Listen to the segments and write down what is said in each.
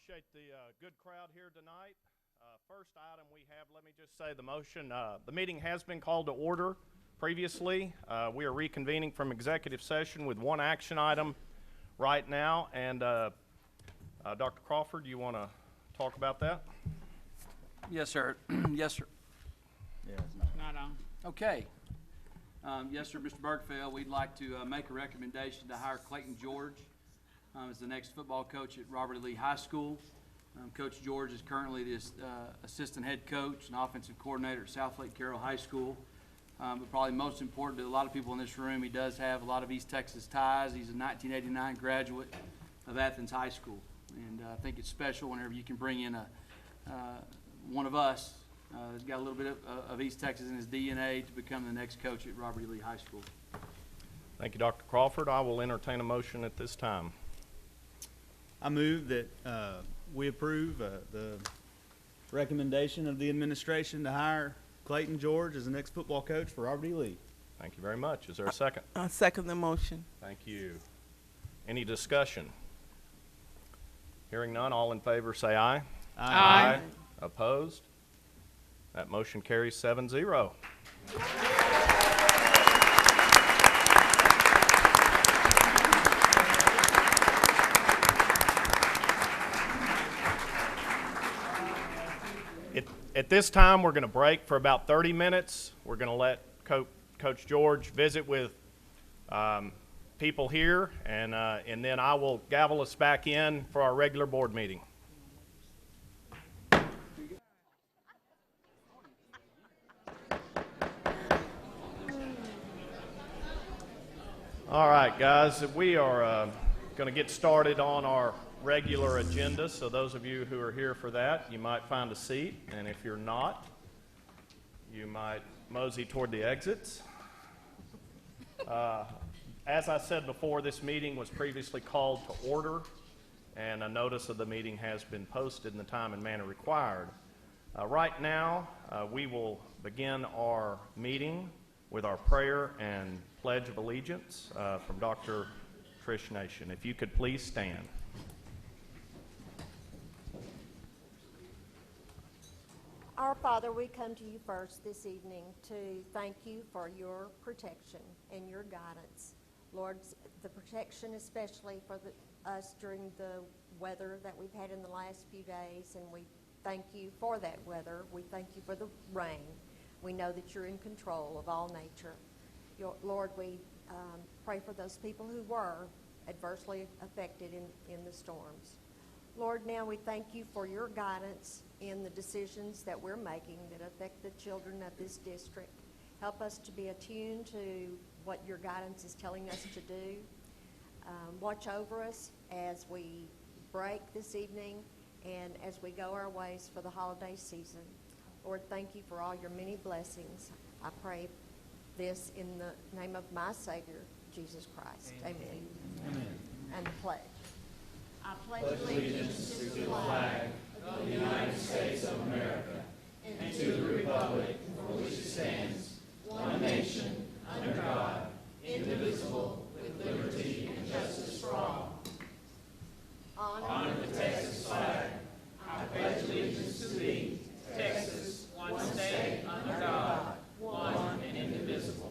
appreciate the good crowd here tonight. First item we have, let me just say the motion. The meeting has been called to order previously. We are reconvening from executive session with one action item right now. And Dr. Crawford, you want to talk about that? Yes, sir. Yes, sir. Yeah, it's not. Not on. Okay. Yes, sir, Mr. Bergfeld, we'd like to make a recommendation to hire Clayton George as the next football coach at Robert E. Lee High School. Coach George is currently the assistant head coach and offensive coordinator at Southlake Carroll High School. But probably most important to a lot of people in this room, he does have a lot of East Texas ties. He's a 1989 graduate of Athens High School. And I think it's special whenever you can bring in one of us who's got a little bit of East Texas in his DNA to become the next coach at Robert E. Lee High School. Thank you, Dr. Crawford. I will entertain a motion at this time. I move that we approve the recommendation of the administration to hire Clayton George as the next football coach for Robert E. Lee. Thank you very much. Is there a second? I second the motion. Thank you. Any discussion? Hearing none, all in favor say aye. Aye. Opposed? That motion carries 7-0. At this time, we're going to break for about 30 minutes. We're going to let Coach George visit with people here, and then I will gavel us back in for our regular board meeting. All right, guys, we are going to get started on our regular agenda. So those of you who are here for that, you might find a seat, and if you're not, you might mosey toward the exits. As I said before, this meeting was previously called to order, and a notice of the meeting has been posted in the time and manner required. Right now, we will begin our meeting with our prayer and Pledge of Allegiance from Dr. Trish Nation. If you could please stand. Our Father, we come to you first this evening to thank you for your protection and your guidance. Lord, the protection especially for us during the weather that we've had in the last few days, and we thank you for that weather. We thank you for the rain. We know that you're in control of all nature. Lord, we pray for those people who were adversely affected in the storms. Lord, now we thank you for your guidance in the decisions that we're making that affect the children of this district. Help us to be attuned to what your guidance is telling us to do. Watch over us as we break this evening and as we go our ways for the holiday season. Lord, thank you for all your many blessings. I pray this in the name of my Savior, Jesus Christ. Amen. Amen. And the pledge. I pledge allegiance to the flag of the United States of America and to the republic for which it stands, one nation, under God, indivisible, with liberty and justice for all. Honor the Texas flag. I pledge allegiance to thee, Texas, one state, under God, one and indivisible.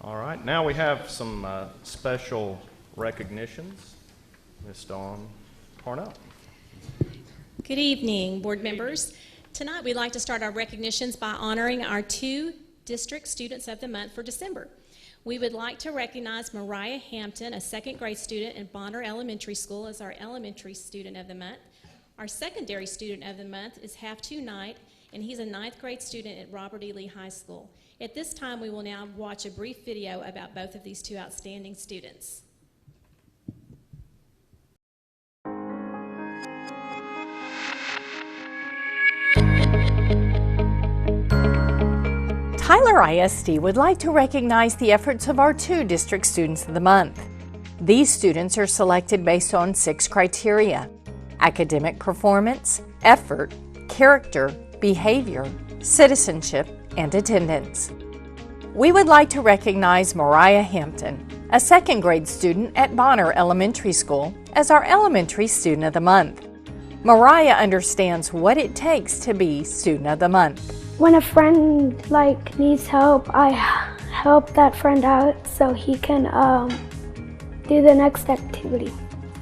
All right, now we have some special recognitions. Ms. Dawn Cornell. Good evening, board members. Tonight we'd like to start our recognitions by honoring our 2 District Students of the Month for December. We would like to recognize Mariah Hampton, a 2nd grade student at Bonner Elementary School, as our Elementary Student of the Month. Our Secondary Student of the Month is Have-To Knight, and he's a 9th grade student at Robert E. Lee High School. At this time, we will now watch a brief video about both of these 2 outstanding students. Tyler ISD would like to recognize the efforts of our 2 District Students of the Month. These students are selected based on 6 criteria: academic performance, effort, character, behavior, citizenship, and attendance. We would like to recognize Mariah Hampton, a second grade student at Bonner Elementary School, as our Elementary Student of the Month. Mariah understands what it takes to be Student of the Month. When a friend needs help, I help that friend out so he can do the next activity.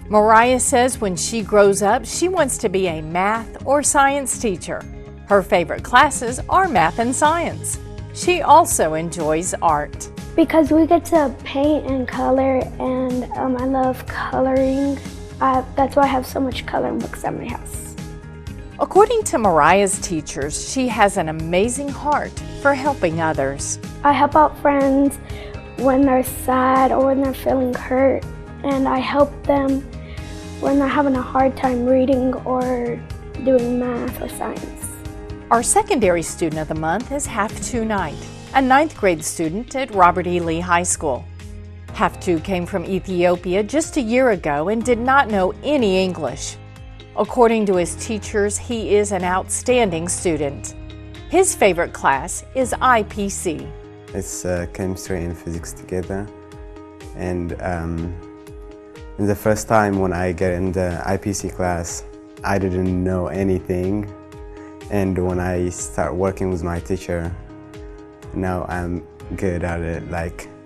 Mariah says when she grows up, she wants to be a math or science teacher. Her favorite classes are math and science. She also enjoys art. Because we get to paint and color, and I love coloring. That's why I have so much coloring books at my house. According to Mariah's teachers, she has an amazing heart for helping others. I help out friends when they're sad or when they're feeling hurt, and I help them when they're having a hard time reading or doing math or science. Our secondary student of the month is Haftu Knight, a 9th grade student at Robert E. Lee High School. Haftu came from Ethiopia just a year ago and did not know any English. According to his teachers, he is an outstanding student. His favorite class is IPC. It's chemistry and physics together. And the first time when I get in the IPC class, I didn't know anything. And when I start working with my teacher, now I'm good at it.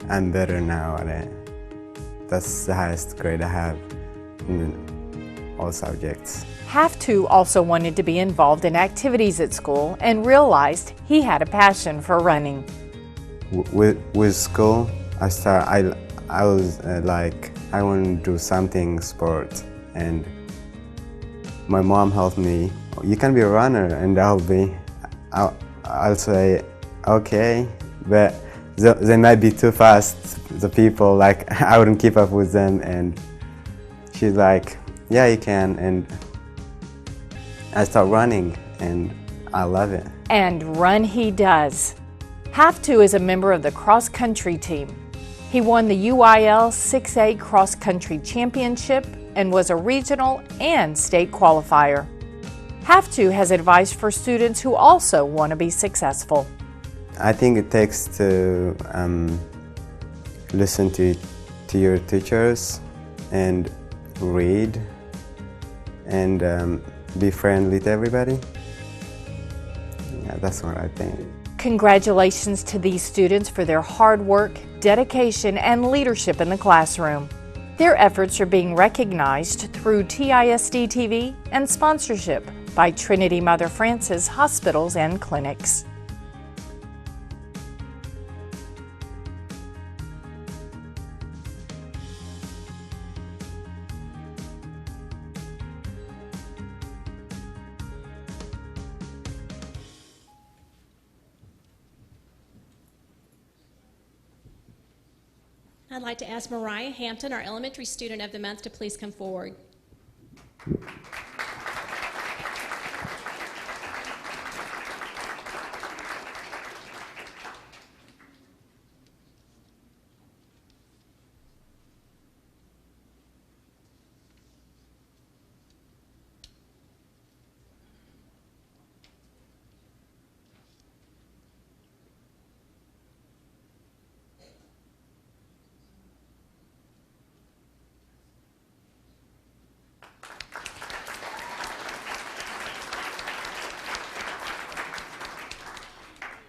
I'm better now at it. That's the highest grade I have in all subjects. Haftu also wanted to be involved in activities at school and realized he had a passion for running. With school, I was I want to do something sport, and my mom helped me. You can be a runner, and I'll say okay, but they might be too fast. The people I wouldn't keep up with them, and she's like, yeah, you can, and I start running, and I love it. And run he does. Haftu is a member of the cross-country team. He won the UIL 6A cross-country championship and was a regional and state qualifier. Haftu has advice for students who also want to be successful. I think it takes to listen to your teachers and read and be friendly to everybody. Yeah, that's what I think. Congratulations to these students for their hard work, dedication, and leadership in the classroom. Their efforts are being recognized through TISD TV and sponsorship by Trinity Mother Frances Hospitals and Clinics. I'd like to ask Mariah Hampton, our Elementary Student of the Month, to please come forward.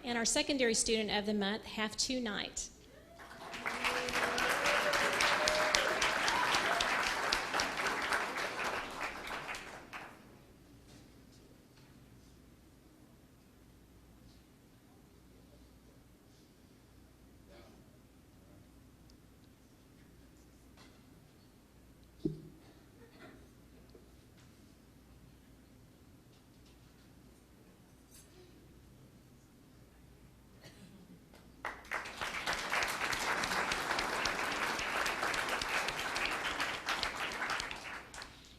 And our Secondary Student of the Month, Haftu Knight.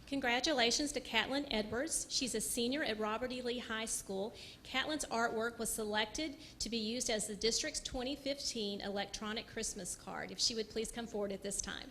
Congratulations to Catlin Edwards. She's a senior at Robert E. Lee High School. Catlin's artwork was selected to be used as the district's 2015 electronic Christmas card. If she would please come forward at this time.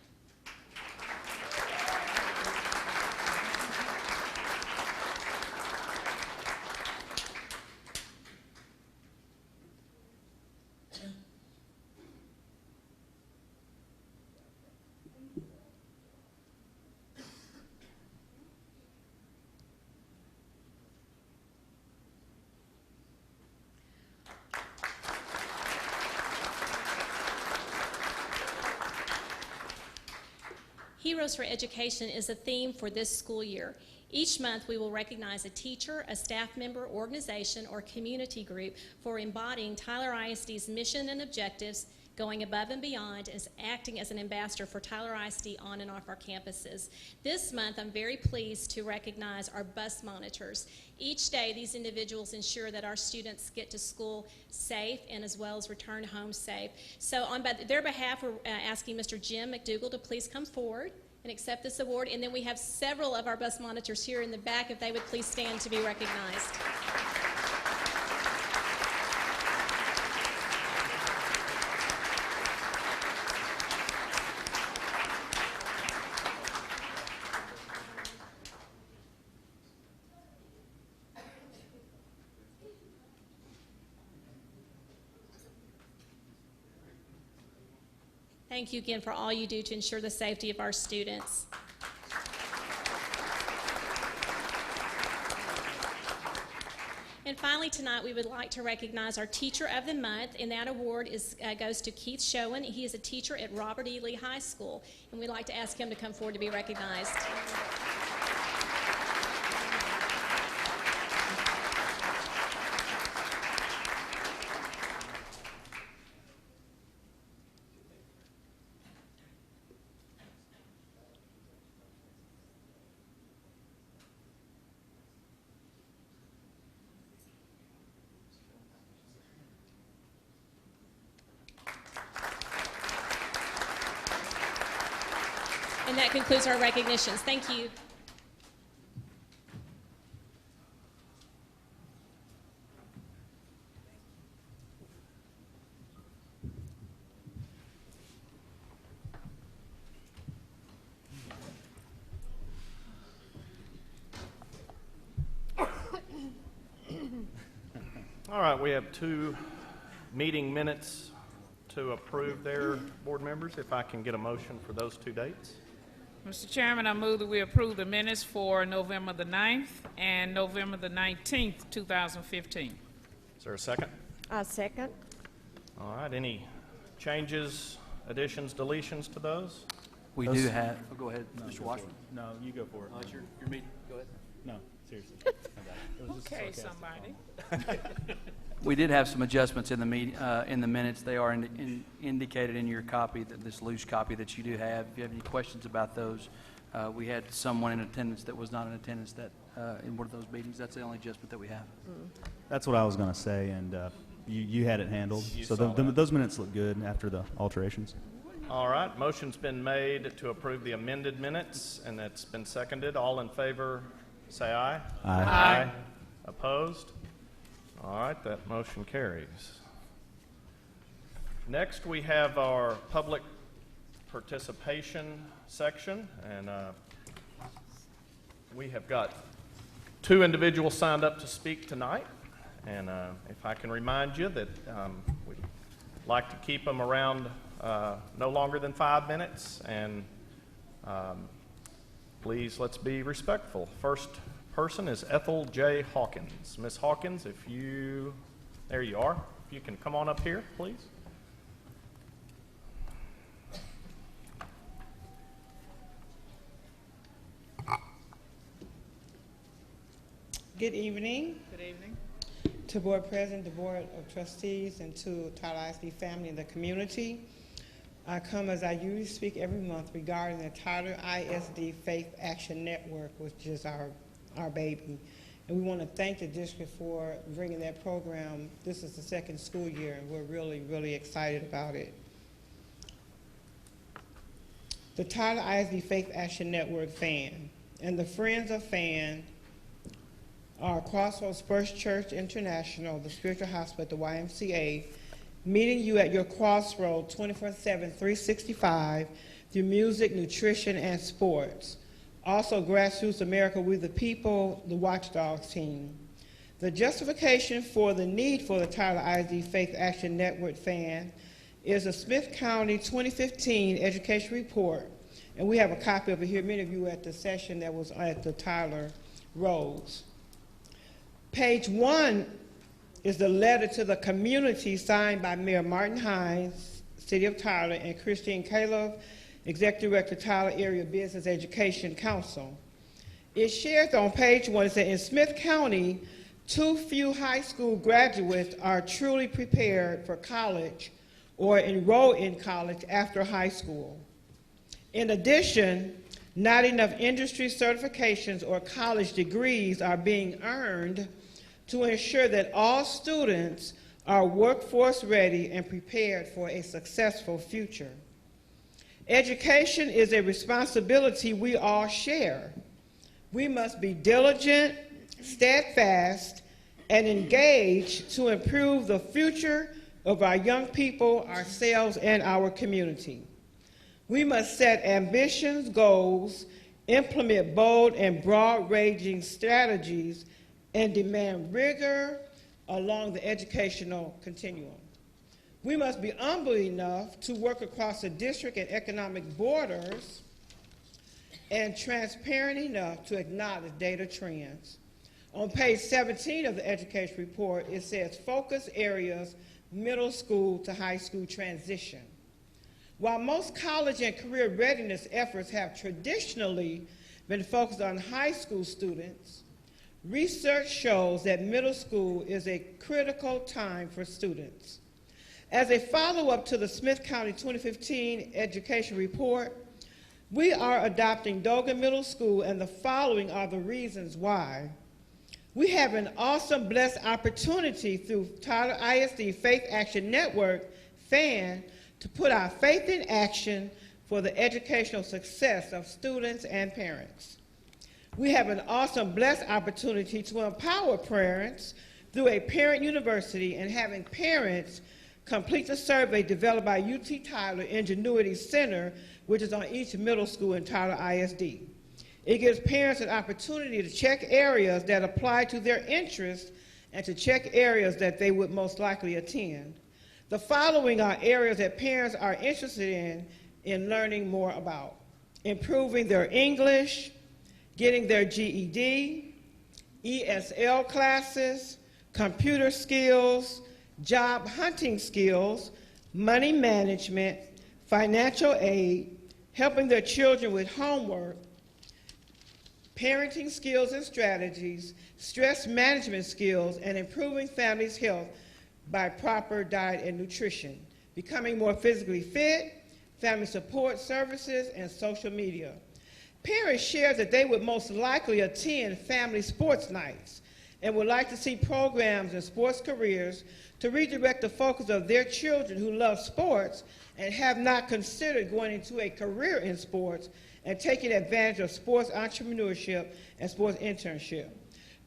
Heroes for Education is a theme for this school year. Each month, we will recognize a teacher, a staff member, organization, or community group for embodying Tyler ISD's mission and objectives, going above and beyond, as acting as an ambassador for Tyler ISD on and off our campuses. This month, I'm very pleased to recognize our bus monitors. Each day, these individuals ensure that our students get to school safe and as well as return home safe. So on their behalf, we're asking Mr. Jim McDougall to please come forward and accept this award. And then we have several of our bus monitors here in the back, if they would please stand to be recognized. Thank you again for all you do to ensure the safety of our students. And finally, tonight, we would like to recognize our Teacher of the Month, and that award goes to Keith Showen. He is a teacher at Robert E. Lee High School, and we'd like to ask him to come forward to be recognized. And that concludes our recognitions. Thank you. All right, we have 2 meeting minutes to approve there, board members. If I can get a motion for those 2 dates. Mr. Chairman, I move that we approve the minutes for November the 9th and November the 19th, 2015. Is there a second? A second. All right, any changes, additions, deletions to those? We do have, oh, go ahead, Mr. Washburn. No, you go for it. Oh, it's your meeting, go ahead. No, seriously. It was just Okay, sarcastic. somebody. We did have some adjustments in the minutes. They are indicated in your copy, this loose copy that you do have. If you have any questions about those, we had someone in attendance that was not in attendance in one of those meetings. That's the only adjustment that we have. That's what I was going to say, and you had it handled. You So saw that. those minutes look good after the alterations. All right, motion's been made to approve the amended minutes, and it's been seconded. All in favor, say aye. Aye. Aye. Opposed? All right, that motion carries. Next, we have our public participation section, and we have got 2 individuals signed up to speak tonight. And if I can remind you that we'd like to keep them around no longer than 5 minutes, and please, let's be respectful. First person is Ethel J. Hawkins. Ms. Hawkins, there you are. If you can come on up here, please. Good evening. Good evening. To Board President, the Board of Trustees, and to Tyler ISD family and the community. I come as I usually speak every month regarding the Tyler ISD Faith Action Network, which is our baby. And we want to thank the district for bringing that program. This is the 2nd school year, and we're really, really excited about it. The Tyler ISD Faith Action Network fan and the Friends of Fan are Crossroads First Church International, the Spiritual Hospital, the YMCA, meeting you at your crossroads 24/7, 365 through music, nutrition, and sports. Also, Grassroots America, We the People, the Watchdogs team. The justification for the need for the Tyler ISD Faith Action Network fan is the Smith County 2015 Education Report, and we have a copy of it here. Many of you were at the session that was at the Tyler Rose. Page 1 is the letter to the community signed by Mayor Martin Hines, City of Tyler, and Christine Caleb, Executive Director, Tyler Area Business Education Council. It shares on page 1, it says, in Smith County, too few high school graduates are truly prepared for college or enroll in college after high school. In addition, not enough industry certifications or college degrees are being earned to ensure that all students are workforce ready and prepared for a successful future. Education is a responsibility we all share. We must be diligent, steadfast, and engaged to improve the future of our young people, ourselves, and our community. We must set ambitions, goals, implement bold and broad-ranging strategies, and demand rigor along the educational continuum. We must be humble enough to work across the district and economic borders and transparent enough to acknowledge data trends. On page 17 of the education report, it says focus areas, middle school to high school transition. While most college and career readiness efforts have traditionally been focused on high school students, research shows that middle school is a critical time for students. As a follow-up to the Smith County 2015 education report, we are adopting Dogan Middle School, and the following are the reasons why. We have an awesome, blessed opportunity through Tyler ISD Faith Action Network, FAN, to put our faith in action for the educational success of students and parents. We have an awesome, blessed opportunity to empower parents through a parent university and having parents complete the survey developed by UT Tyler Ingenuity Center, which is on each middle school in Tyler ISD. It gives parents an opportunity to check areas that apply to their interests and to check areas that they would most likely attend. The following are areas that parents are interested in learning more about: improving their English, getting their GED, ESL classes, computer skills, job hunting skills, money management, financial aid, helping their children with homework, parenting skills and strategies, stress management skills, and improving families' health by proper diet and nutrition, becoming more physically fit, family support services, and social media. Parents share that they would most likely attend family sports nights and would like to see programs in sports careers to redirect the focus of their children who love sports and have not considered going into a career in sports and taking advantage of sports entrepreneurship and sports internship.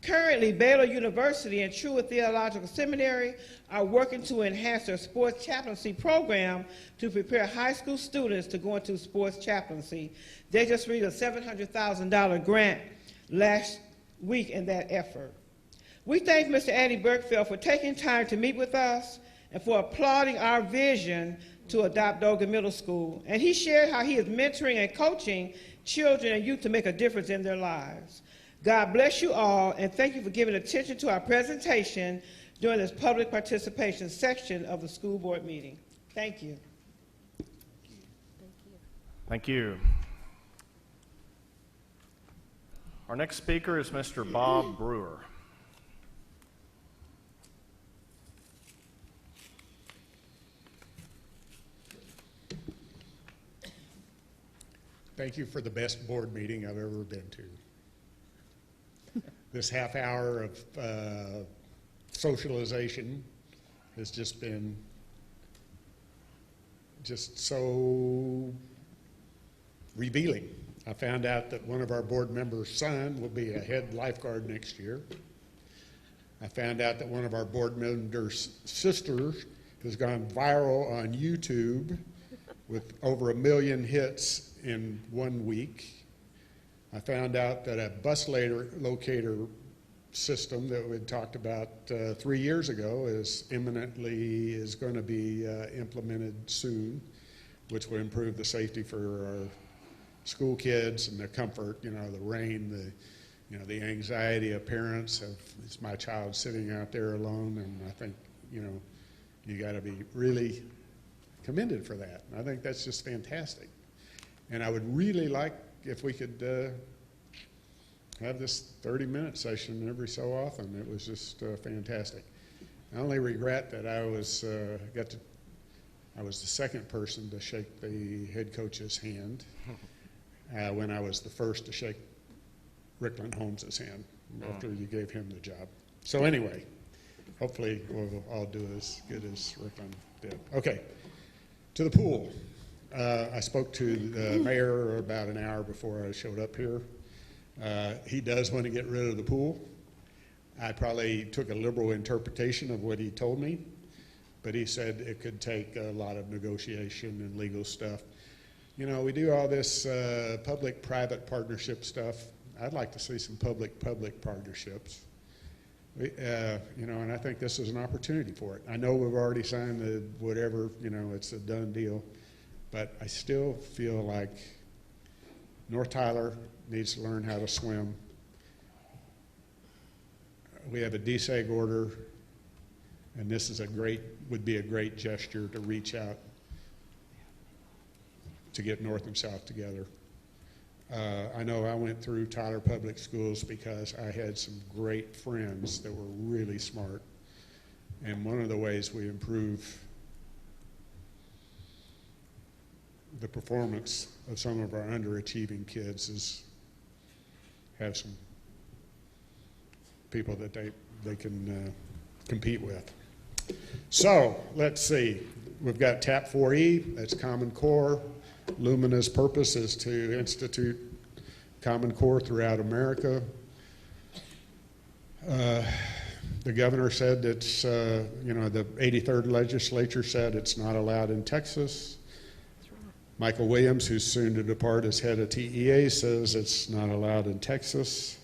Currently, Baylor University and Truett Theological Seminary are working to enhance their sports chaplaincy program to prepare high school students to go into sports chaplaincy. They just received a $700,000 grant last week in that effort. We thank Mr. Andy Burkfield for taking time to meet with us and for applauding our vision to adopt Dogan Middle School. And he shared how he is mentoring and coaching children and youth to make a difference in their lives. God bless you all, and thank you for giving attention to our presentation during this public participation section of the school board meeting. Thank you. Thank you. Our next speaker is Mr. Bob Brewer. Thank you for the best board meeting I've ever been to. This half hour of socialization has just been so revealing. I found out that one of our board members' son will be a head lifeguard next year. I found out that one of our board members' sisters has gone viral on YouTube with over 1 million hits in 1 week. I found out that a bus locator system that we talked about 3 years ago is going to be implemented soon, which will improve the safety for our school kids and the comfort, the rain, the anxiety of parents of, is my child sitting out there alone? And I think, you got to be really commended for that. And I think that's just fantastic. And I would really like if we could have this 30-minute session every so often. It was just fantastic. I only regret that I was the second person to shake the head coach's hand when I was the first to shake Rickland Holmes's hand after you gave him the job. So anyway, hopefully we'll all do as good as Rickland did. Okay, to the pool. I spoke to the mayor about an hour before I showed up here. He does want to get rid of the pool. I probably took a liberal interpretation of what he told me, but he said it could take a lot of negotiation and legal stuff. You know, we do all this public-private partnership stuff. I'd like to see some public-public partnerships. You know, and I think this is an opportunity for it. I know we've already signed the whatever, you know, it's a done deal, but I still feel like North Tyler needs to learn how to swim. We have a DSEG order, and this is would be a great gesture to reach out to get North and South together. I know I went through Tyler Public Schools because I had some great friends that were really smart. And one of the ways we improve the performance of some of our underachieving kids is have some people that they can compete with. So let's see. We've got TAP 4E, that's Common Core. Lumina's purpose is to institute Common Core throughout America. The governor said it's, you know, the 83rd legislature said it's not allowed in Texas. Michael Williams, who's soon to depart as head of TEA, says it's not allowed in Texas.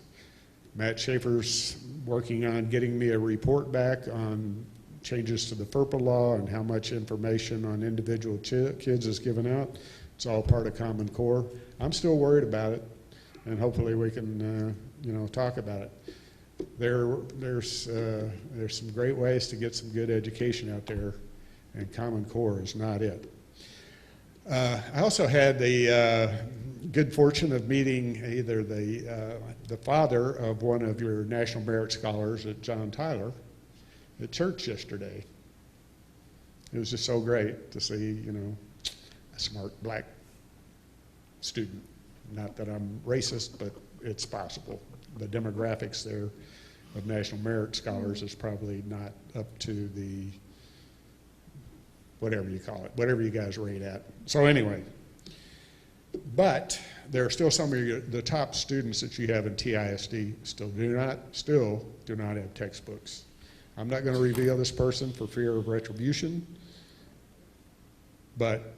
Matt Schaefer's working on getting me a report back on changes to the FERPA law and how much information on individual kids is given out. It's all part of Common Core. I'm still worried about it, and hopefully we can, you know, talk about it. There's some great ways to get some good education out there, and Common Core is not it. I also had the good fortune of meeting either the father of one of your National Merit Scholars at John Tyler at church yesterday. It was just so great to see, you know, a smart black student. Not that I'm racist, but it's possible. The demographics there of National Merit Scholars is probably not up to the, whatever you call it, whatever you guys rate at. So anyway, but there are still some of the top students that you have in TISD still do not have textbooks. I'm not going to reveal this person for fear of retribution, but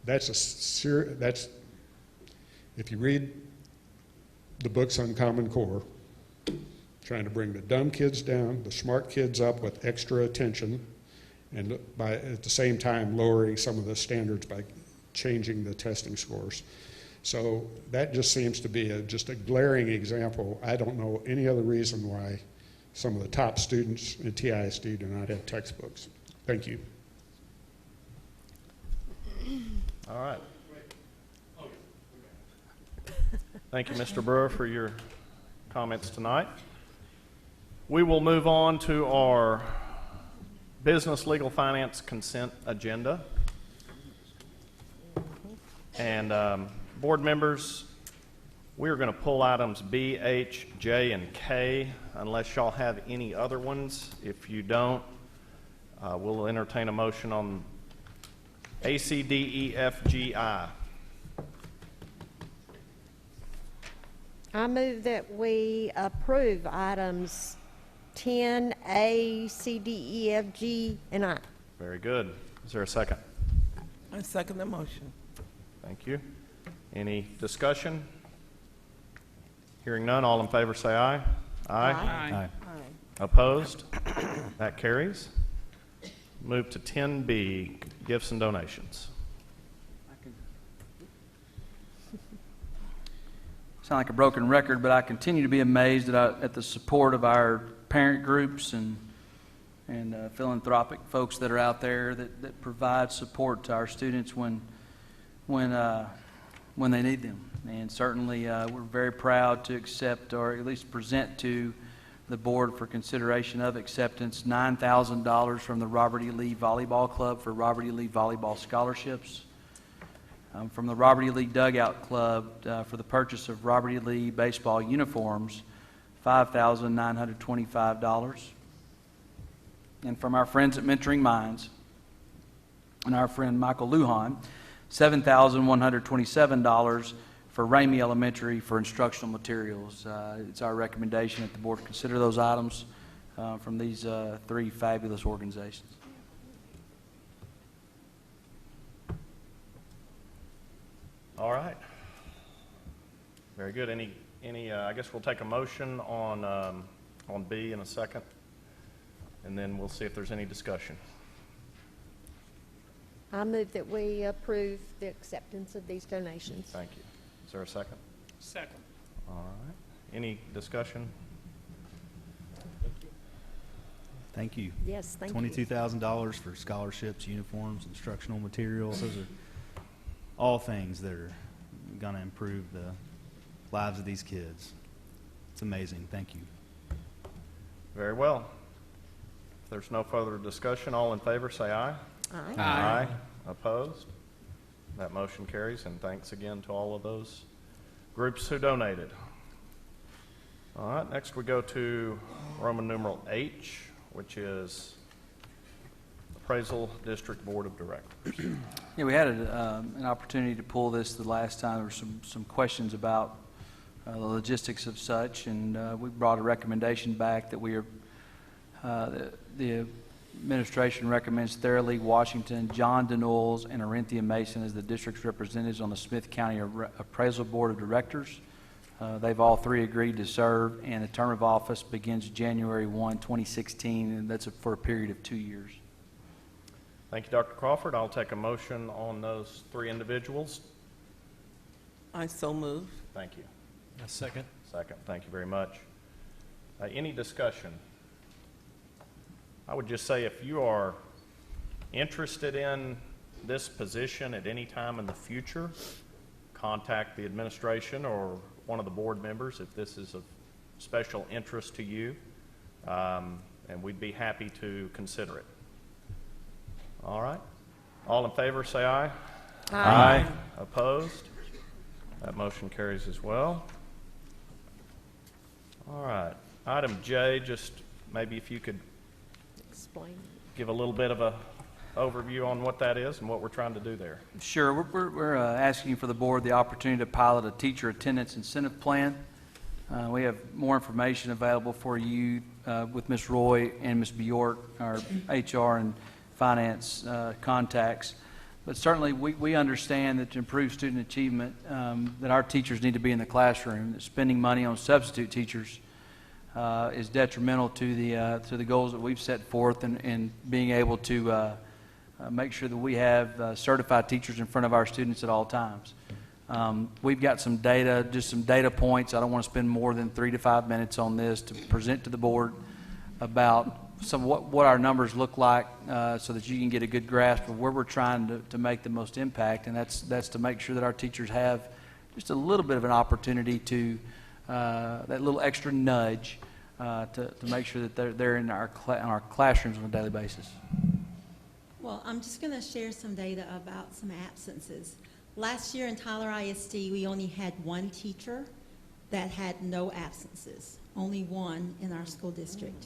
that's if you read the books on Common Core, trying to bring the dumb kids down, the smart kids up with extra attention, and by at the same time lowering some of the standards by changing the testing scores. So that just seems to be just a glaring example. I don't know any other reason why some of the top students in TISD do not have textbooks. Thank you. All right. Thank you, Mr. Brewer, for your comments tonight. We will move on to our business, legal, finance, consent agenda. And board members, we are going to pull items B, H, J, and K unless y'all have any other ones. If you don't, we'll entertain a motion on A, C, D, E, F, G, I. I move that we approve items 10, A, C, D, E, F, G, and I. Very good. Is there a second? I second the motion. Thank you. Any discussion? Hearing none, all in favor say aye. Aye. Aye. Opposed? That carries. Move to 10B, gifts and donations. Sound like a broken record, but I continue to be amazed at the support of our parent groups and philanthropic folks that are out there that provide support to our students when when they need them. And certainly, we're very proud to accept, or at least present to the board for consideration of acceptance, $9,000 from the Robert E. Lee Volleyball Club for Robert E. Lee volleyball scholarships. From the Robert E. Lee Dugout Club for the purchase of Robert E. Lee baseball uniforms, $5,925. And from our friends at Mentoring Minds and our friend Michael Lujan, $7,127 for Ramey Elementary for instructional materials. It's our recommendation that the board consider those items from these three fabulous organizations. All right. Very good. Any? I guess we'll take a motion on B in a second, and then we'll see if there's any discussion. I move that we approve the acceptance of these donations. Thank you. Is there a second? Second. All right. Any discussion? Thank you. Yes, thank you. $22,000 for scholarships, uniforms, instructional materials. Those are all things that are going to improve the lives of these kids. It's amazing. Thank you. Very well. If there's no further discussion, all in favor say aye. Aye. Aye. Opposed? That motion carries, and thanks again to all of those groups who donated. All right, next we go to Roman numeral H, which is Appraisal District Board of Directors. Yeah, we had an opportunity to pull this the last time. There were some questions about the logistics of such, and we brought a recommendation back that we are, the administration recommends Thurley, Washington, John Denoyles, and Orinthia Mason as the district's representatives on the Smith County Appraisal Board of Directors. They've all three agreed to serve, and the term of office begins January 1, 2016, and that's for a period of 2 years. Thank you, Dr. Crawford. I'll take a motion on those three individuals. I so move. Thank you. A second. Second. Thank you very much. Any discussion? I would just say if you are interested in this position at any time in the future, contact the administration or one of the board members if this is of special interest to you, and we'd be happy to consider it. All right. All in favor say aye. Aye. Opposed? That motion carries as well. All right. Item J, just maybe if you could Explain. give a little bit of a overview on what that is and what we're trying to do there. Sure. We're asking for the board the opportunity to pilot a teacher attendance incentive plan. We have more information available for you with Ms. Roy and Ms. Bjork, our HR and finance contacts. But certainly we understand that to improve student achievement, that our teachers need to be in the classroom, that spending money on substitute teachers is detrimental to the goals that we've set forth and being able to make sure that we have certified teachers in front of our students at all times. We've got some data, just some data points. I don't want to spend more than 3 to 5 minutes on this to present to the board about what our numbers look like so that you can get a good grasp of where we're trying to make the most impact, and that's to make sure that our teachers have just a little bit of an opportunity to that little extra nudge to make sure that they're in our classrooms on a daily basis. Well, I'm just going to share some data about some absences. Last year in Tyler ISD, we only had one teacher that had no absences, only one in our school district.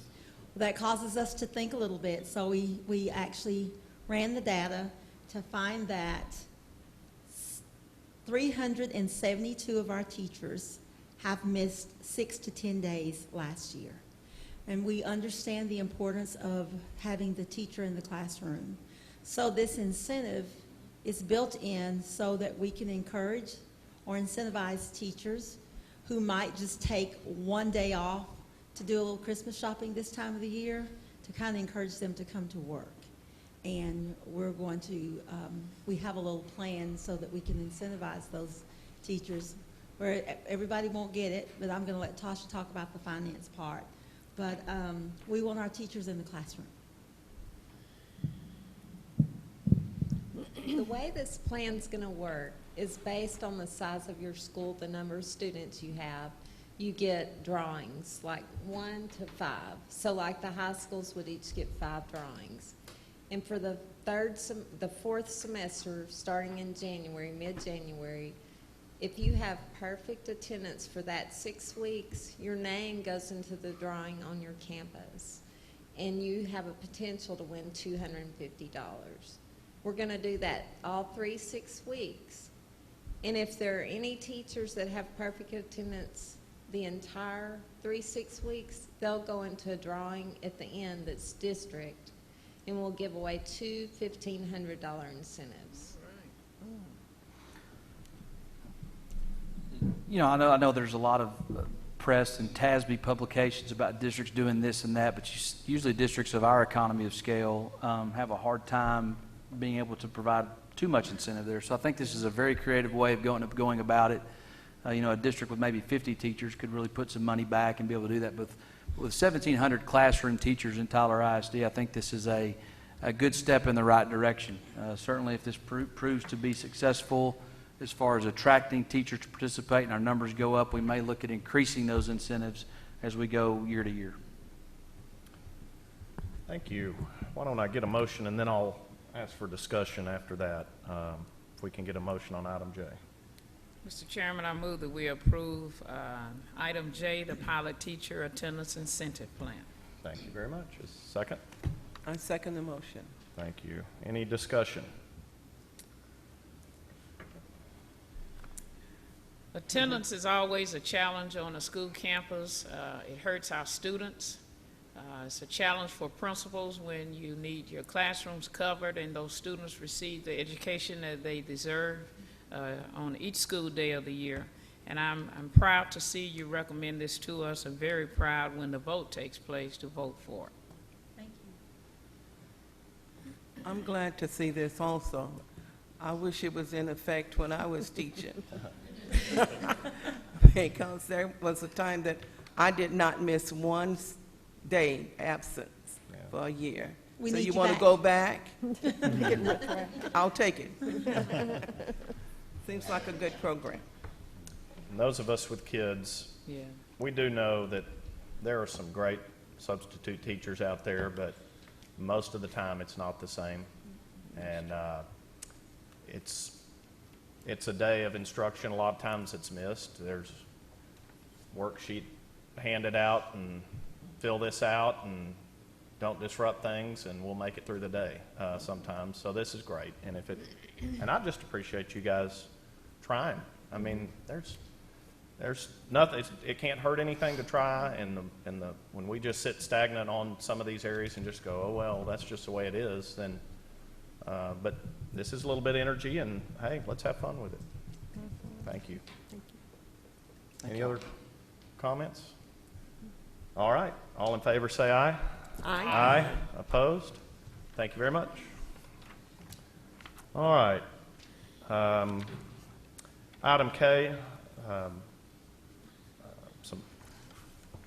Well, that causes us to think a little bit, so we actually ran the data to find that 372 of our teachers have missed 6 to 10 days last year. And we understand the importance of having the teacher in the classroom. So this incentive is built in so that we can encourage or incentivize teachers who might just take one day off to do a little Christmas shopping this time of the year, to kind of encourage them to come to work. And we're going to, we have a little plan so that we can incentivize those teachers, where everybody won't get it, but I'm going to let Tasha talk about the finance part. But we want our teachers in the classroom. The way this plan's going to work is based on the size of your school, the number of students you have. You get drawings, like 1 to 5. So like the high schools would each get 5 drawings. And for the fourth semester, starting in January, mid-January, if you have perfect attendance for that 6 weeks, your name goes into the drawing on your campus. And you have a potential to win $250. We're going to do that all 6 weeks. And if there are any teachers that have perfect attendance the entire 6 weeks, they'll go into a drawing at the end that's district, and we'll give away 2 $1,500 incentives. You know, I know there's a lot of press and TASB publications about districts doing this and that, but usually districts of our economy of scale have a hard time being able to provide too much incentive there. So I think this is a very creative way of going about it. You know, a district with maybe 50 teachers could really put some money back and be able to do that. But with 1,700 classroom teachers in Tyler ISD, I think this is a good step in the right direction. Certainly if this proves to be successful as far as attracting teachers to participate and our numbers go up, we may look at increasing those incentives as we go year to year. Thank you. Why don't I get a motion, and then I'll ask for discussion after that. If we can get a motion on item J. Mr. Chairman, I move that we approve item J, the pilot teacher attendance incentive plan. Thank you very much. Is second? I second the motion. Thank you. Any discussion? Attendance is always a challenge on a school campus. It hurts our students. It's a challenge for principals when you need your classrooms covered and those students receive the education that they deserve on each school day of the year. And I'm proud to see you recommend this to us, and very proud when the vote takes place to vote for it. Thank you. I'm glad to see this also. I wish it was in effect when I was teaching. Because there was a time that I did not miss one day absence for a year. We so need you you want to back. go back? I'll take it. Seems like a good program. And those of us with kids, Yeah. we do know that there are some great substitute teachers out there, but most of the time it's not the same. And it's a day of instruction. A lot of times it's missed. There's worksheet handed out and fill this out and don't disrupt things, and we'll make it through the day sometimes. So this is great. And I just appreciate you guys trying. I mean, there's nothing. It can't hurt anything to try. And when we just sit stagnant on some of these areas and just go, oh well, that's just the way it is, then. But this is a little bit of energy, and hey, let's have fun with it. Thank you. Any other comments? All right. All in favor say aye. Aye. Aye. Opposed? Thank you very much. All right. Item K, some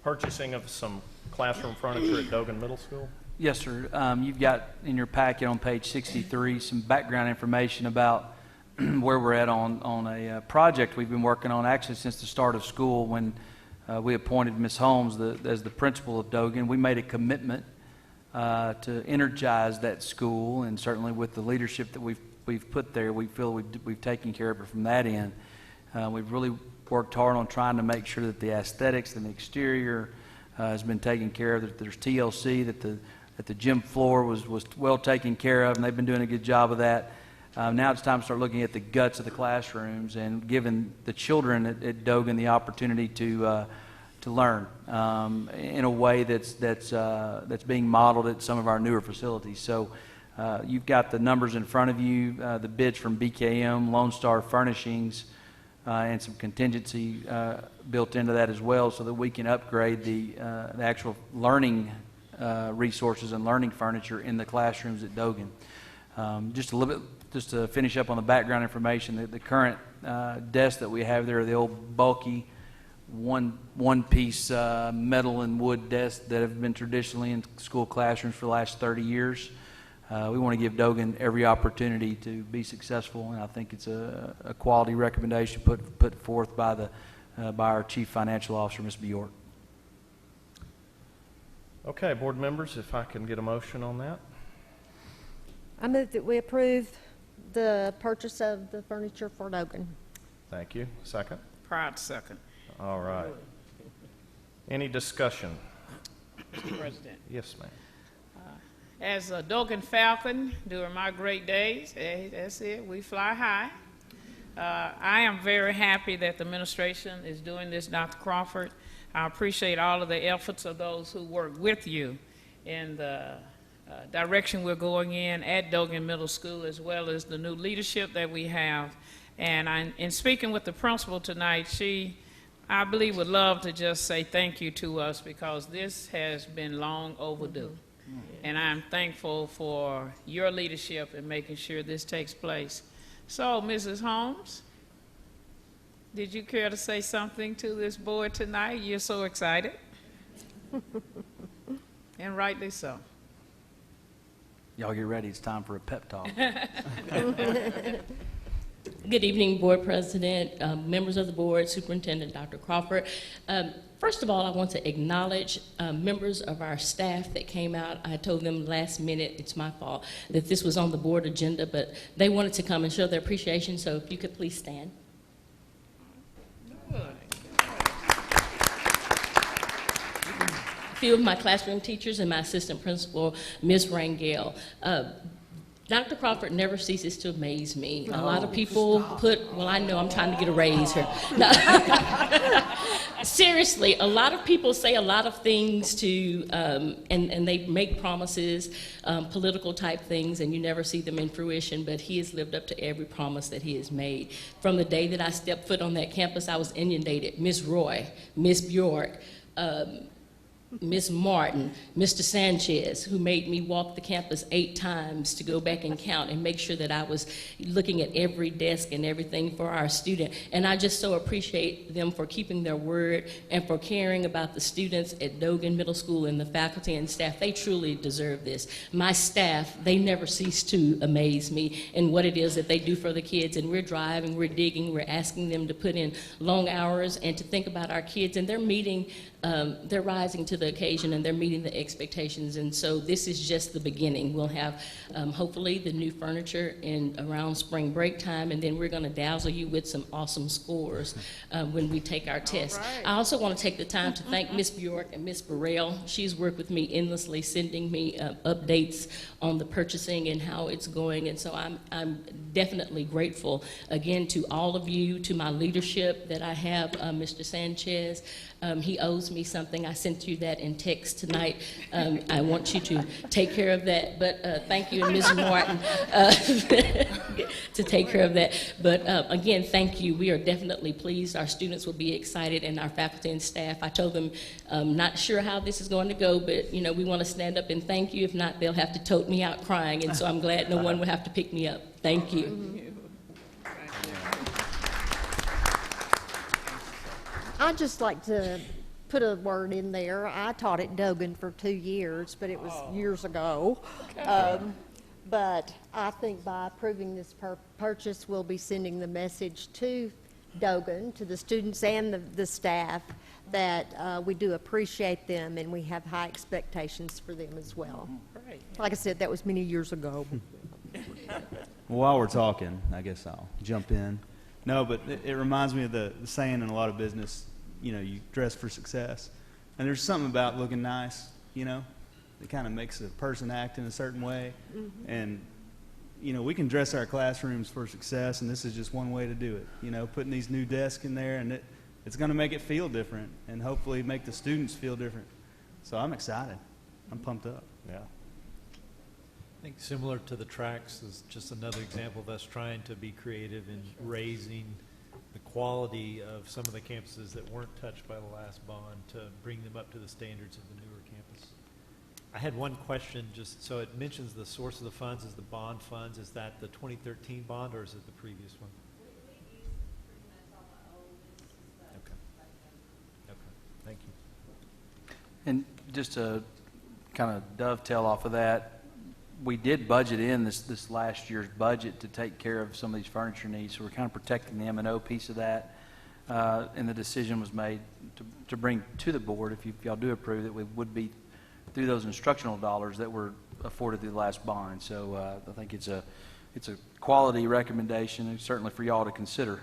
purchasing of some classroom furniture at Dogan Middle School. Yes, sir. You've got in your packet on page 63 some background information about where we're at on a project we've been working on actually since the start of school when we appointed Ms. Holmes as the principal of Dogan. We made a commitment to energize that school, and certainly with the leadership that we've put there, we feel we've taken care of it from that end. We've really worked hard on trying to make sure that the aesthetics and the exterior has been taken care of, that there's TLC, that the gym floor was well taken care of, and they've been doing a good job of that. Now it's time to start looking at the guts of the classrooms and giving the children at Dogan the opportunity to learn in a way that's being modeled at some of our newer facilities. So you've got the numbers in front of you, the bids from BKM, Lone Star Furnishings, and some contingency built into that as well, so that we can upgrade the actual learning resources and learning furniture in the classrooms at Dogan. Just a little bit, just to finish up on the background information, the current desks that we have there are the old bulky one-piece metal and wood desks that have been traditionally in school classrooms for the last 30 years. We want to give Dogan every opportunity to be successful, and I think it's a quality recommendation put forth by our Chief Financial Officer, Ms. Bjork. Okay, board members, if I can get a motion on that. I move that we approve the purchase of the furniture for Dogan. Thank you. Second? Proud second. All right. Any discussion? Mr. President. Yes, ma'am. As a Dogan Falcon during my great days, that's it, we fly high. I am very happy that the administration is doing this, Dr. Crawford. I appreciate all of the efforts of those who work with you in the direction we're going in at Dogan Middle School, as well as the new leadership that we have. And in speaking with the principal tonight, she, I believe, would love to just say thank you to us, because this has been long overdue. And I'm thankful for your leadership in making sure this takes place. So, Mrs. Holmes, did you care to say something to this board tonight? You're so excited. And rightly so. Y'all get ready. It's time for a pep talk. Good evening, Board President, members of the board, Superintendent Dr. Crawford. First of all, I want to acknowledge members of our staff that came out. I told them last minute, it's my fault, that this was on the board agenda, but they wanted to come and show their appreciation, so if you could please stand. A few of my classroom teachers and my assistant principal, Ms. Rangel. Dr. Crawford never ceases to amaze me. A lot of people well, I know I'm trying to get a raise here. No. Seriously, a lot of people say a lot of things to, and they make promises, political type things, and you never see them in fruition, but he has lived up to every promise that he has made. From the day that I stepped foot on that campus, I was inundated. Ms. Roy, Ms. Bjork, Ms. Martin, Mr. Sanchez, who made me walk the campus 8 times to go back and count and make sure that I was looking at every desk and everything for our student. And I just so appreciate them for keeping their word and for caring about the students at Dogan Middle School and the faculty and staff. They truly deserve this. My staff, they never cease to amaze me in what it is that they do for the kids. And we're driving, we're digging, we're asking them to put in long hours and to think about our kids. And they're meeting, they're rising to the occasion, and they're meeting the expectations. And so this is just the beginning. We'll have hopefully the new furniture in around spring break time, and then we're going to dazzle you with some awesome scores when we take our tests. Right. I also want to take the time to thank Ms. Bjork and Ms. Burrell. She's worked with me endlessly, sending me updates on the purchasing and how it's going. And so I'm definitely grateful again to all of you, to my leadership that I have, Mr. Sanchez. He owes me something. I sent you that in text tonight. I want you to take care of that. But thank you, Ms. Martin, to take care of that. But again, thank you. We are definitely pleased. Our students will be excited, and our faculty and staff. I told them, not sure how this is going to go, but you know, we want to stand up and thank you. If not, they'll have to tote me out crying. And so I'm glad no one will have to pick me up. Thank you. I'd just like to put a word in there. I taught at Dogan for 2 years, but it was years ago. But I think by approving this purchase, we'll be sending the message to Dogan, to the students and the staff, that we do appreciate them and we have high expectations for them as well. Right. Like I said, that was many years ago. Well, while we're talking, I guess I'll jump in. No, but it reminds me of the saying in a lot of business, you know, you dress for success. And there's something about looking nice, you know, that kind of makes a person act in a certain way. Mm-hmm. And, you know, we can dress our classrooms for success, and this is just one way to do it. You know, putting these new desks in there, and it's going to make it feel different and hopefully make the students feel different. So I'm excited. I'm pumped up. Yeah. I think similar to the tracks is just another example of us trying to be creative in raising the quality of some of the campuses that weren't touched by the last bond to bring them up to the standards of the newer campus. I had one question, just so it mentions the source of the funds is the bond funds. Is that the 2013 bond or is it the previous one? Okay. Okay. Thank you. And just to kind of dovetail off of that, we did budget in this last year's budget to take care of some of these furniture needs, so we're kind of protecting the M&O piece of that. And the decision was made to bring to the board, if y'all do approve, that we would be through those instructional dollars that were afforded through the last bond. So I think it's a quality recommendation, and certainly for y'all to consider.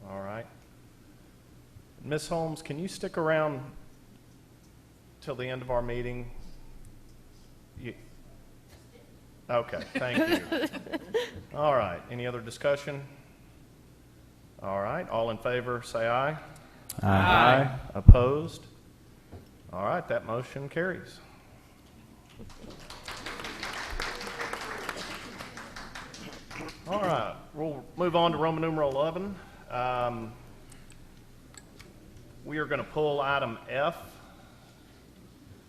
All right. Ms. Holmes, can you stick around till the end of our meeting? Okay, thank you. All right, any other discussion? All right, all in favor, say aye. Aye. Opposed? All right, that motion carries. All right, we'll move on to Roman numeral 11. We are going to pull item F.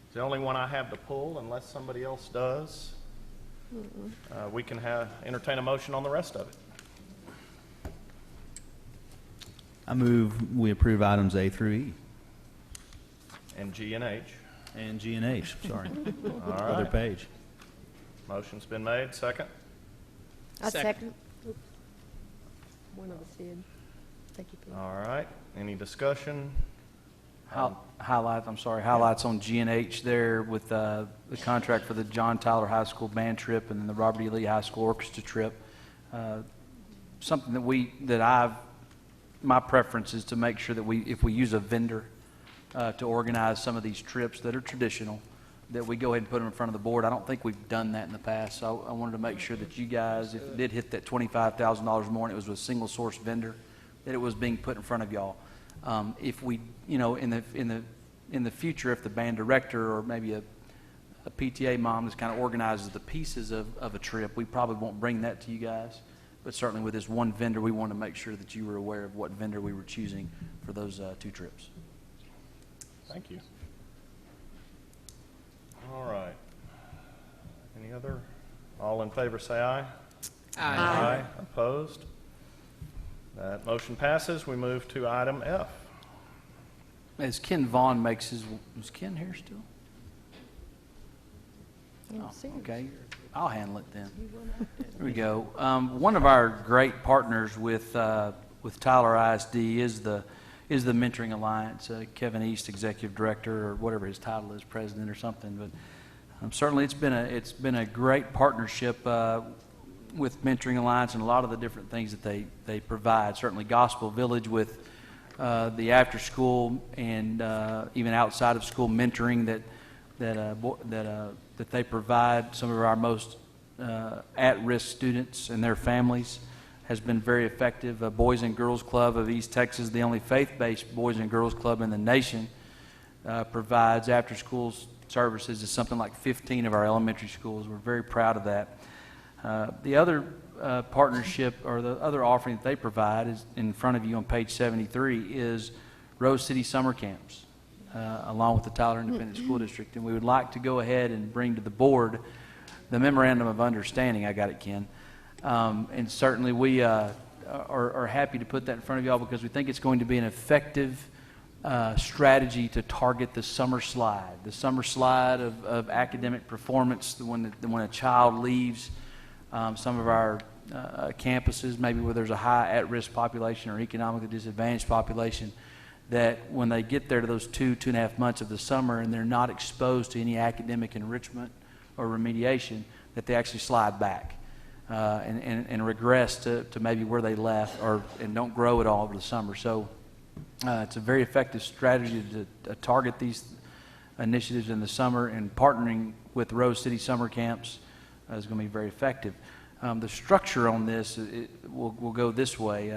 It's the only one I have to pull unless somebody else does. We can entertain a motion on the rest of it. I move we approve items A through E. And G and H. And G and H, sorry. All right. Other page. Motion's been made. Second? I second. One of us did. Thank you, Pete. All right. Any discussion? Highlights on G and H there with the contract for the John Tyler High School band trip and then the Robert E. Lee High School orchestra trip. Something my preference is to make sure that if we use a vendor to organize some of these trips that are traditional, that we go ahead and put them in front of the board. I don't think we've done that in the past, so I wanted to make sure that you guys, if it did hit that $25,000 more and it was with a single source vendor, that it was being put in front of y'all. If we, in the future, if the band director or maybe a PTA mom just kind of organizes the pieces of a trip, we probably won't bring that to you guys. But certainly with this one vendor, we want to make sure that you were aware of what vendor we were choosing for those 2 trips. Thank you. All right. Any other? All in favor say aye. Aye. Aye. Opposed? That motion passes. We move to item F. As Ken Vaughn makes his, is Ken here still? Oh, okay, I'll handle it then. Here we go. One of our great partners with Tyler ISD is the Mentoring Alliance. Kevin East, Executive Director, or whatever his title is, President or something. But certainly it's been a great partnership with Mentoring Alliance and a lot of the different things that they provide. Certainly Gospel Village with the after school and even outside of school mentoring that they provide some of our most at-risk students and their families has been very effective. Boys and Girls Club of East Texas, the only faith-based Boys and Girls Club in the nation, provides after-school services to something like 15 of our elementary schools. We're very proud of that. The other partnership or the other offering that they provide is in front of you on page 73 is Rose City Summer Camps, along with the Tyler Independent School District. And we would like to go ahead and bring to the board the Memorandum of Understanding. I got it, Ken. And certainly we are happy to put that in front of y'all because we think it's going to be an effective strategy to target the summer slide of academic performance when a child leaves some of our campuses, maybe where there's a high at-risk population or economically disadvantaged population, that when they get there to those 2.5 months of the summer and they're not exposed to any academic enrichment or remediation, that they actually slide back and regress to maybe where they left and don't grow at all over the summer. So it's a very effective strategy to target these initiatives in the summer, and partnering with Rose City Summer Camps is going to be very effective. The structure on this will go this way.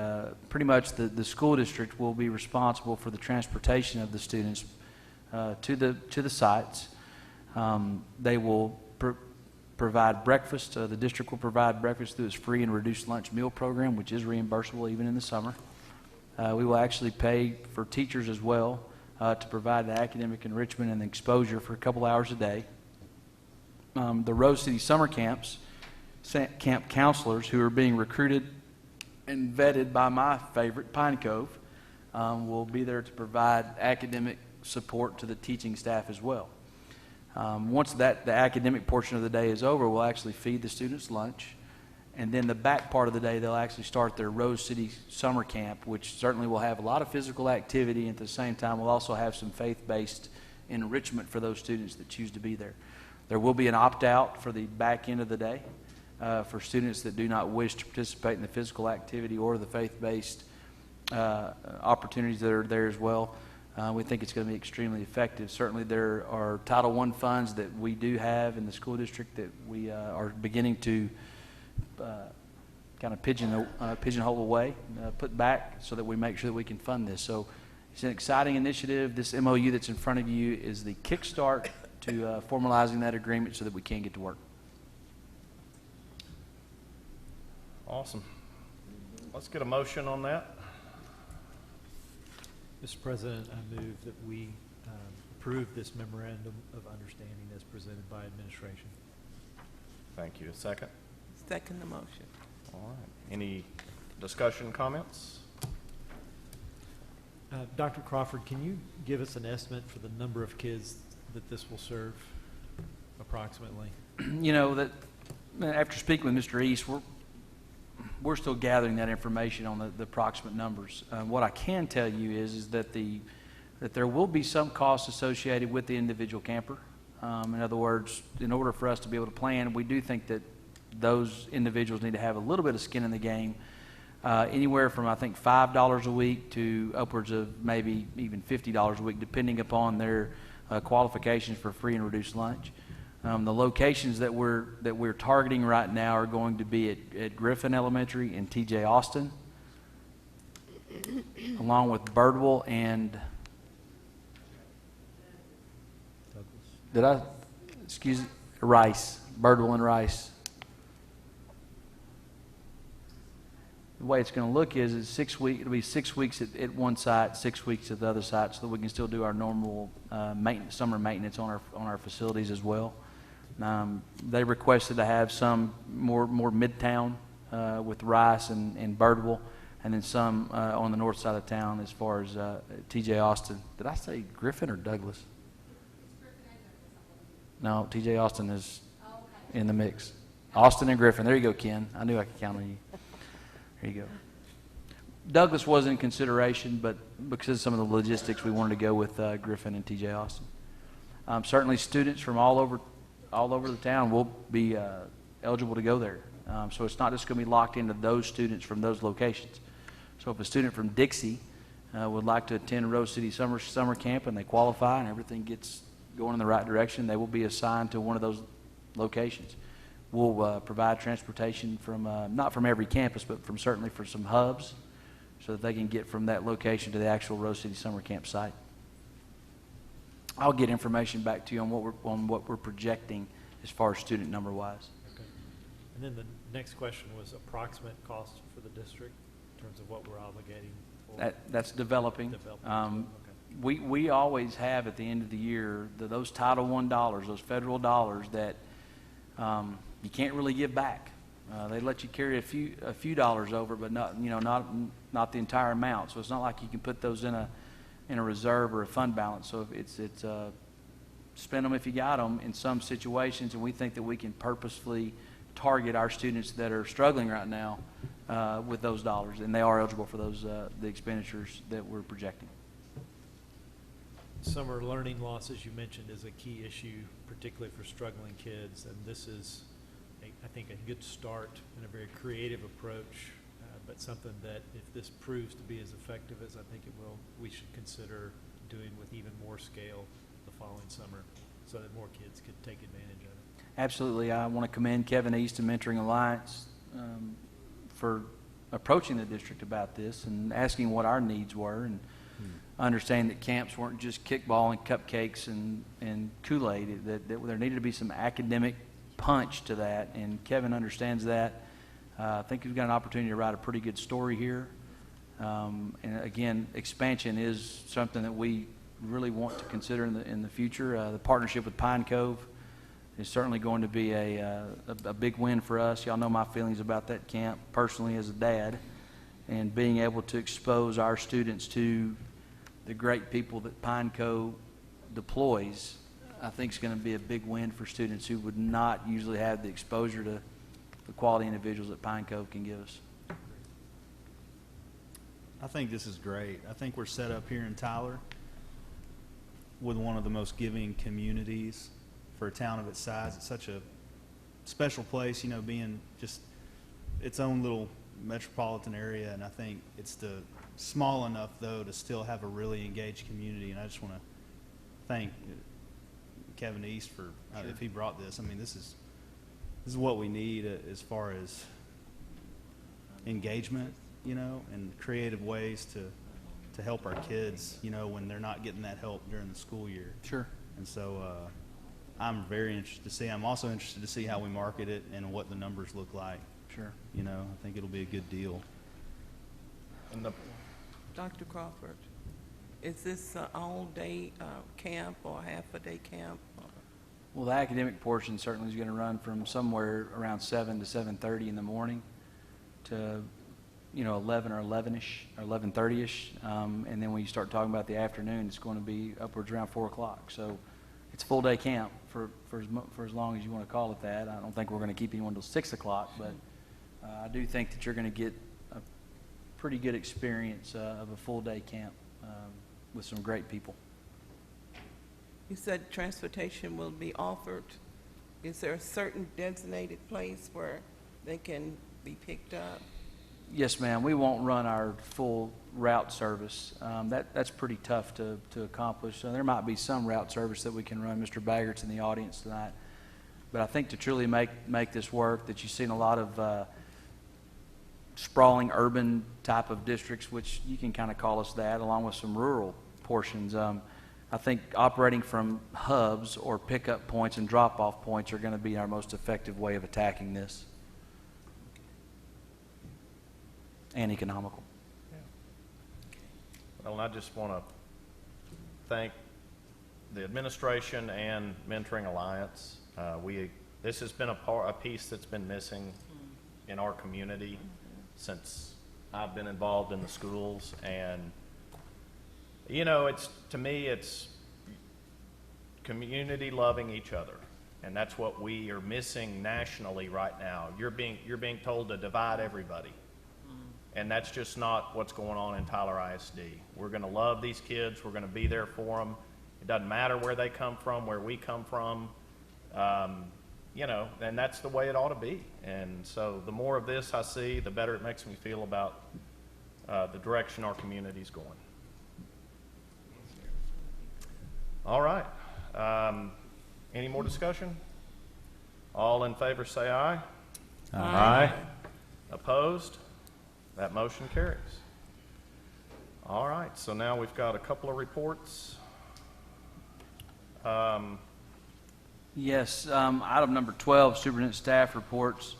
Pretty much the school district will be responsible for the transportation of the students to the sites. They will provide breakfast. The district will provide breakfast through its free and reduced lunch meal program, which is reimbursable even in the summer. We will actually pay for teachers as well to provide the academic enrichment and the exposure for a couple hours a day. The Rose City Summer Camps, camp counselors who are being recruited and vetted by my favorite, Pine Cove, will be there to provide academic support to the teaching staff as well. Once the academic portion of the day is over, we'll actually feed the students lunch. And then the back part of the day, they'll actually start their Rose City Summer Camp, which certainly will have a lot of physical activity. And at the same time, we'll also have some faith-based enrichment for those students that choose to be there. There will be an opt-out for the back end of the day for students that do not wish to participate in the physical activity or the faith-based opportunities that are there as well. We think it's going to be extremely effective. Certainly there are Title I funds that we do have in the school district that we are beginning to kind of pigeonhole away, put back so that we make sure that we can fund this. So it's an exciting initiative. This MOU that's in front of you is the kickstart to formalizing that agreement so that we can get to work. Awesome. Let's get a motion on that. Mr. President, I move that we approve this memorandum of understanding as presented by administration. Thank you. A second? Second the motion. All right. Any discussion, comments? Dr. Crawford, can you give us an estimate for the number of kids that this will serve approximately? You know, that after speaking with Mr. East, we're still gathering that information on the approximate numbers. What I can tell you is that there will be some costs associated with the individual camper. In other words, in order for us to be able to plan, we do think that those individuals need to have a little bit of skin in the game, anywhere from, I think, $5 a week to upwards of maybe even $50 a week, depending upon their qualifications for free and reduced lunch. The locations that we're targeting right now are going to be at Griffin Elementary and T.J. Austin, along with Birdwell and Rice. Birdwell and Rice. The way it's going to look is 6 weeks. It'll be 6 weeks at one site, 6 weeks at the other site, so that we can still do our normal summer maintenance on our facilities as well. They requested to have some more midtown with Rice and Birdwell, and then some on the north side of town as far as T.J. Austin. Did I say Griffin or Douglas? No, T.J. Austin is in the mix. Austin and Griffin. There you go, Ken. I knew I could count on you. There you go. Douglas was in consideration, but because of some of the logistics, we wanted to go with Griffin and T.J. Austin. Certainly, students from all over the town will be eligible to go there. So it's not just going to be locked into those students from those locations. So if a student from Dixie would like to attend Rose City Summer Camp and they qualify and everything gets going in the right direction, they will be assigned to one of those locations. We'll provide transportation from, not from every campus, but certainly for some hubs so that they can get from that location to the actual Rose City Summer Camp site. I'll get information back to you on what we're projecting as far as student number wise. Okay. And then the next question was approximate cost for the district in terms of what we're obligating for. That's developing. We always have at the end of the year those Title I dollars, those federal dollars that you can't really give back. They let you carry a few dollars over, but not the entire amount. So it's not like you can put those in a reserve or a fund balance. So it's spend them if you got them in some situations, and we think that we can purposefully target our students that are struggling right now with those dollars, and they are eligible for those the expenditures that we're projecting. Summer learning loss, as you mentioned, is a key issue, particularly for struggling kids, and this is, I think, a good start and a very creative approach, but something that if this proves to be as effective as I think it will, we should consider doing with even more scale the following summer so that more kids could take advantage of it. Absolutely. I want to commend Kevin East and Mentoring Alliance for approaching the district about this and asking what our needs were, and understanding that camps weren't just kickball and cupcakes and Kool-Aid, that there needed to be some academic punch to that, and Kevin understands that. I think we've got an opportunity to write a pretty good story here. And again, expansion is something that we really want to consider in the future. The partnership with Pine Cove is certainly going to be a big win for us. Y'all know my feelings about that camp personally as a dad, and being able to expose our students to the great people that Pine Cove deploys I think is going to be a big win for students who would not usually have the exposure to the quality individuals that Pine Cove can give us. I think this is great. I think we're set up here in Tyler with one of the most giving communities for a town of its size. It's such a special place, you know, being just its own little metropolitan area, and I think it's small enough, though, to still have a really engaged community. And I just want to thank Kevin East for if he brought this. I mean, this is what we need as far as engagement, you know, and creative ways to help our kids, you know, when they're not getting that help during the school year. Sure. And so I'm very interested to see. I'm also interested to see how we market it and what the numbers look like. Sure. You know, I think it'll be a good deal. And Dr. Crawford, is this an all-day camp or a half-a-day camp? Well, the academic portion certainly is going to run from somewhere around 7 to 7:30 in the morning to, you know, 11 or 11-ish or 11:30-ish. And then when you start talking about the afternoon, it's going to be upwards around 4 o'clock. So it's full-day camp for as long as you want to call it that. I don't think we're going to keep anyone till 6 o'clock, but I do think that you're going to get a pretty good experience of a full-day camp with some great people. You said transportation will be offered. Is there a certain designated place where they can be picked up? Yes, ma'am. We won't run our full route service. That's pretty tough to accomplish. So there might be some route service that we can run. Mr. Baggart's in the audience tonight. But I think to truly make this work, that you've seen a lot of sprawling urban type of districts, which you can kind of call us that, along with some rural portions. I think operating from hubs or pickup points and drop-off points are going to be our most effective way of attacking this. And economical. Well, and I just want to thank the administration and Mentoring Alliance. This has been a piece that's been missing in our community since I've been involved in the schools, and you know, to me it's community loving each other, and that's what we are missing nationally right now. You're being told to divide everybody. And that's just not what's going on in Tyler ISD. We're going to love these kids. We're going to be there for them. It doesn't matter where they come from, where we come from, you know, and that's the way it ought to be. And so the more of this I see, the better it makes me feel about the direction our community's going. All right. Any more discussion? All in favor say aye. Aye. Opposed? That motion carries. All right, so now we've got a couple of reports. Yes, item number 12, superintendent staff reports.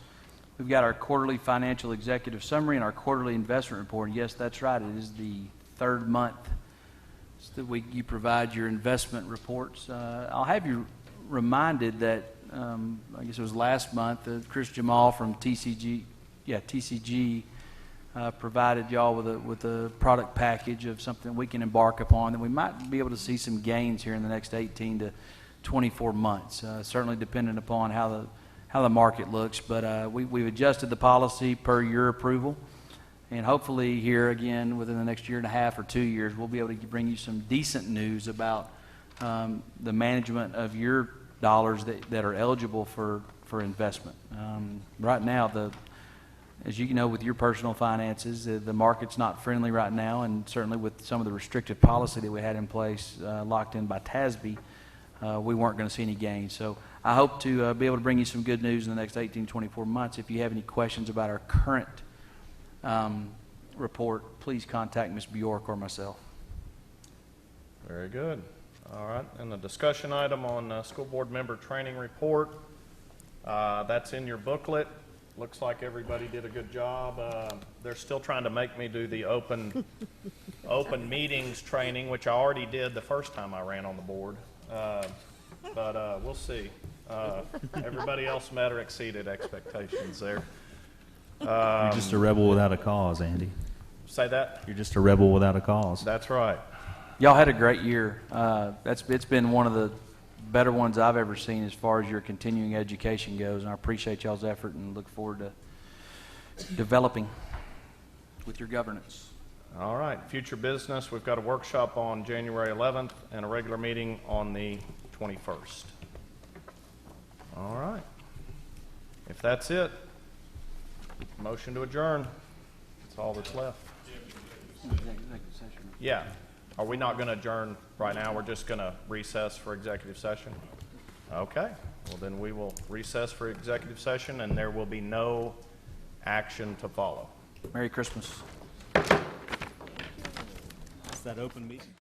We've got our quarterly financial executive summary and our quarterly investment report. And yes, that's right, it is the third month that you provide your investment reports. I'll have you reminded that, I guess it was last month, Chris Jamal from TCG provided y'all with a product package of something we can embark upon, that we might be able to see some gains here in the next 18 to 24 months, certainly dependent upon how the market looks. But we've adjusted the policy per your approval, and hopefully here again within the next year and a half or 2 years, we'll be able to bring you some decent news about the management of your dollars that are eligible for investment. Right now, as you know, with your personal finances, the market's not friendly right now, and certainly with some of the restrictive policy that we had in place, locked in by TASB, we weren't going to see any gains. So I hope to be able to bring you some good news in the next 18 to 24 months. If you have any questions about our current report, please contact Ms. Bjork or myself. Very good. All right, and the discussion item on school board member training report, that's in your booklet. Looks like everybody did a good job. They're still trying to make me do the open meetings training, which I already did the first time I ran on the board. But we'll see. Everybody else met or exceeded expectations there. You're just a rebel without a cause, Andy. Say that? You're just a rebel without a cause. That's right. Y'all had a great year. It's been one of the better ones I've ever seen as far as your continuing education goes, and I appreciate y'all's effort and look forward to developing with your governance. All right, future business, we've got a workshop on January 11th and a regular meeting on the 21st. All right. If that's it, motion to adjourn. That's all that's left. Yeah. Are we not going to adjourn right now? We're just going to recess for executive session? Okay. Well, then we will recess for executive session, and there will be no action to follow. Merry Christmas. Is that open meeting?